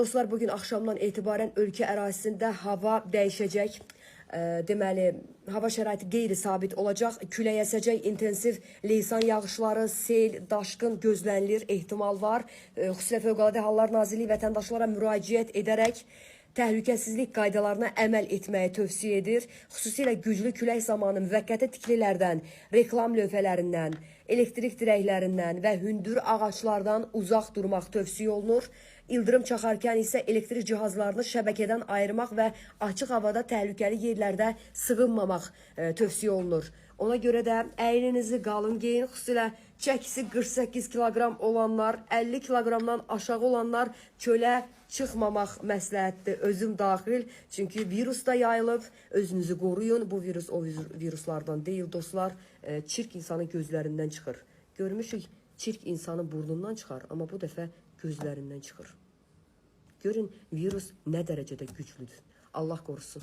Dostlar, bugün axşamdan etibarən ölkə ərazisində hava dəyişəcək. Deməli, hava şəraiti qeyri-sabit olacaq. Külək əsəcək, intensiv leysan yağışları, sel, daşqın gözlənilir, ehtimal var. Xüsusilə Fövqəladə Hallar Nazirliyi vətəndaşlara müraciət edərək təhlükəsizlik qaydalarına əməl etməyi tövsiyə edir. Xüsusilə güclü külək zamanı müvəqqəti tikililərdən, reklam lövhələrindən, elektrik dirəklərindən və hündür ağaclardan uzaq durmaq tövsiyə olunur. İldırım çaxarkən isə elektrik cihazlarını şəbəkədən ayırmaq və açıq havada təhlükəli yerlərdə sığınmamaq tövsiyə olunur. Ona görə də əyninizi qalın geyin, xüsusilə çəkisi 48 kiloqram olanlar, 50 kiloqramdan aşağı olanlar çölə çıxmamaq məsləhətdir, özüm daxil. Çünki virus da yayılıb, özünüzü qoruyun. Bu virus o viruslardan deyil dostlar, çirk insanın gözlərindən çıxır. Görmüşük, çirk insanın burnundan çıxar, amma bu dəfə gözlərindən çıxır. Görün, virus nə dərəcədə güclüdür. Allah qorusun.